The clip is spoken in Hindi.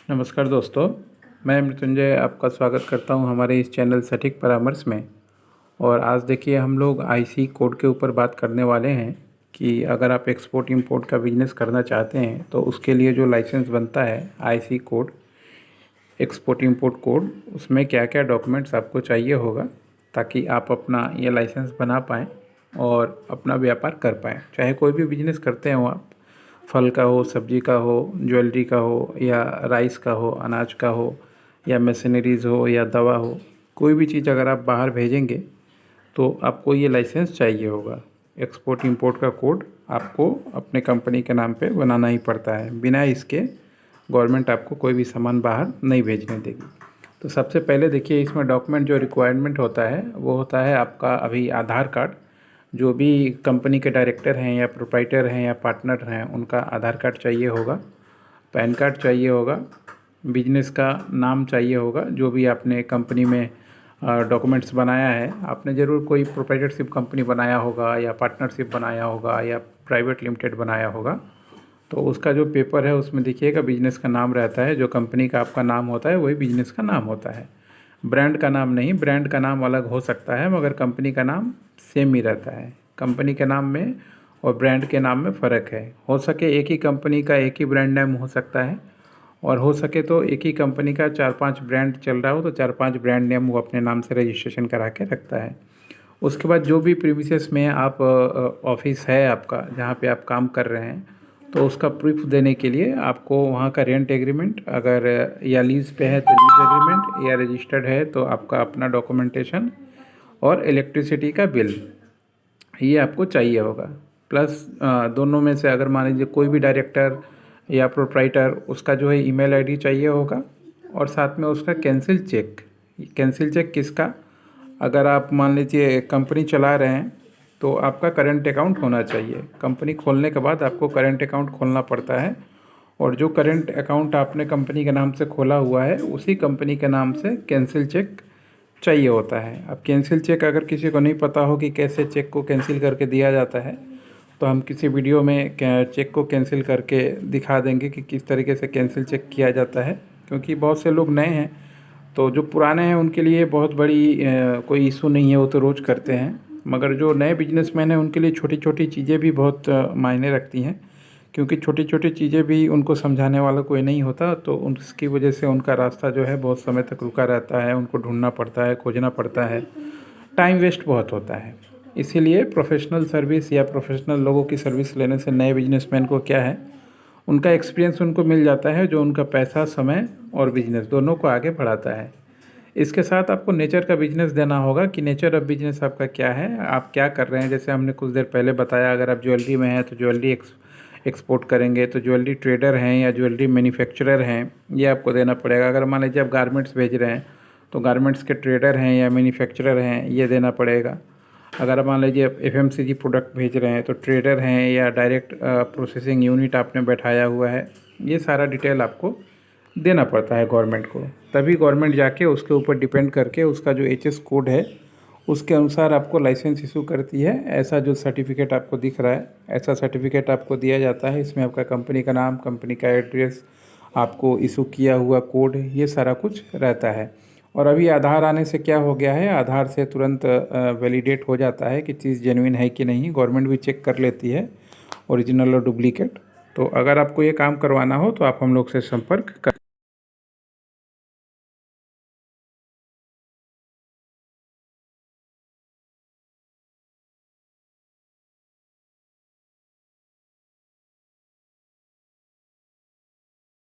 नमस्कार दोस्तों, मैं मृत्युंजय आपका स्वागत करता हूं हमारे इस चैनल सटीक परामर्श में। और आज देखिए हम लोग आईसी कोड के ऊपर बात करने वाले हैं कि अगर आप एक्सपोर्ट इंपोर्ट का बिज़नेस करना चाहते हैं तो उसके लिए जो लाइसेंस बनता है IC code, export import code, उसमें क्या क्या डॉक्यूमेंट्स आपको चाहिए होगा ताकि आप अपना ये लाइसेंस बना पाएँ और अपना व्यापार कर पाएँ। चाहे कोई भी बिज़नेस करते हो आप, फल का हो, सब्जी का हो, ज्वेलरी का हो या राइस का हो, अनाज का हो या मशीनरीज़ हो या दवा हो, कोई भी चीज़ अगर आप बाहर भेजेंगे तो आपको ये लाइसेंस चाहिए होगा। एक्सपोर्ट इंपोर्ट का कोड आपको अपने कंपनी के नाम पे बनाना ही पड़ता है। बिना इसके गवर्नमेंट आपको कोई भी सामान बाहर नहीं भेजने देगी। तो सबसे पहले देखिए इसमें डॉक्यूमेंट जो रिक्वायरमेंट होता है वो होता है आपका अभी आधार कार्ड। जो भी कंपनी के डायरेक्टर हैं या प्रोप्राइटर हैं या पार्टनर हैं उनका आधार कार्ड चाहिए होगा, पैन कार्ड चाहिए होगा, बिजनेस का नाम चाहिए होगा। जो भी आपने कंपनी में डॉक्यूमेंट्स बनाया है, आपने ज़रूर कोई प्रोप्राइटरशिप कंपनी बनाया होगा या पार्टनरशिप बनाया होगा या प्राइवेट लिमिटेड बनाया होगा, तो उसका जो पेपर है उसमें देखिएगा बिजनेस का नाम रहता है। जो कंपनी का आपका नाम होता है वही बिजनेस का नाम होता है, ब्रांड का नाम नहीं। ब्रांड का नाम अलग हो सकता है मगर कंपनी का नाम सेम ही रहता है। कंपनी के नाम में और ब्रांड के नाम में फ़र्क है। हो सके एक ही कंपनी का एक ही ब्रांड नेम हो सकता है और हो सके तो एक ही कंपनी का 4-5 ब्रांड चल रहा हो तो 4-5 ब्रांड नेम वो अपने नाम से रजिस्ट्रेशन करा के रखता है। उसके बाद जो भी प्रीमिसेस में आप ऑफिस है आपका जहाँ पे आप काम कर रहे हैं, तो उसका प्रूफ देने के लिए आपको वहाँ का रेंट एग्रीमेंट, अगर या लीज़ पे है तो लीज़ एग्रीमेंट, या रजिस्टर्ड है तो आपका अपना डॉक्यूमेंटेशन और इलेक्ट्रिसिटी का बिल, ये आपको चाहिए होगा। प्लस दोनों में से अगर मान लीजिए कोई भी डायरेक्टर या प्रोप्राइटर, उसका जो है ईमेल आईडी चाहिए होगा और साथ में उसका कैंसिल चेक। कैंसिल चेक किसका? अगर आप मान लीजिए कंपनी चला रहे हैं तो आपका करंट अकाउंट होना चाहिए। कंपनी खोलने के बाद आपको करंट अकाउंट खोलना पड़ता है और जो करंट अकाउंट आपने कंपनी के नाम से खोला हुआ है उसी कंपनी के नाम से कैंसिल चेक चाहिए होता है। अब कैंसिल चेक अगर किसी को नहीं पता हो कि कैसे चेक को कैंसिल करके दिया जाता है, तो हम किसी वीडियो में चेक को कैंसिल करके दिखा देंगे कि किस तरीके से कैंसिल चेक किया जाता है। क्योंकि बहुत से लोग नए हैं, तो जो पुराने हैं उनके लिए बहुत बड़ी कोई इशू नहीं है, वो तो रोज़ करते हैं। मगर जो नए बिजनेसमैन हैं उनके लिए छोटी छोटी चीज़ें भी बहुत मायने रखती हैं। क्योंकि छोटी छोटी चीज़ें भी उनको समझाने वाला कोई नहीं होता, तो उसकी वजह से उनका रास्ता जो है बहुत समय तक रुका रहता है। उनको ढूंढना पड़ता है, खोजना पड़ता है, टाइम वेस्ट बहुत होता है। इसीलिए प्रोफेशनल सर्विस या प्रोफेशनल लोगों की सर्विस लेने से नए बिजनेसमैन को क्या है, उनका एक्सपीरियंस उनको मिल जाता है जो उनका पैसा, समय और बिजनेस दोनों को आगे बढ़ाता है। इसके साथ आपको नेचर का बिजनेस देना होगा कि नेचर ऑफ बिजनेस आपका क्या है, आप क्या कर रहे हैं। जैसे हमने कुछ देर पहले बताया, अगर आप ज्वेलरी में हैं तो ज्वेलरी एक्सपोर्ट करेंगे, तो ज्वेलरी ट्रेडर हैं या ज्वेलरी मैन्युफैक्चरर हैं, ये आपको देना पड़ेगा। अगर मान लीजिए आप गारमेंट्स भेज रहे हैं तो गारमेंट्स के ट्रेडर हैं या मैन्युफैक्चरर हैं, ये देना पड़ेगा। अगर मान लीजिए आप एफएमसीजी प्रोडक्ट भेज रहे हैं तो ट्रेडर हैं या डायरेक्ट प्रोसेसिंग यूनिट आपने बैठाया हुआ है, ये सारा डिटेल आपको देना पड़ता है गवर्नमेंट को। तभी गवर्नमेंट जाके उसके ऊपर डिपेंड करके उसका जो एचएस कोड है उसके अनुसार आपको लाइसेंस इशू करती है। ऐसा जो सर्टिफिकेट आपको दिख रहा है, ऐसा सर्टिफिकेट आपको दिया जाता है। इसमें आपका कंपनी का नाम, कंपनी का एड्रेस, आपको इशू किया हुआ कोड, ये सारा कुछ रहता है। और अभी आधार आने से क्या हो गया है, आधार से तुरंत वैलिडेट हो जाता है कि चीज़ जेन्युइन है कि नहीं। गवर्नमेंट भी चेक कर लेती है ओरिजिनल और डुप्लीकेट। तो अगर आपको ये काम करवाना हो तो आप हम लोग से संपर्क कर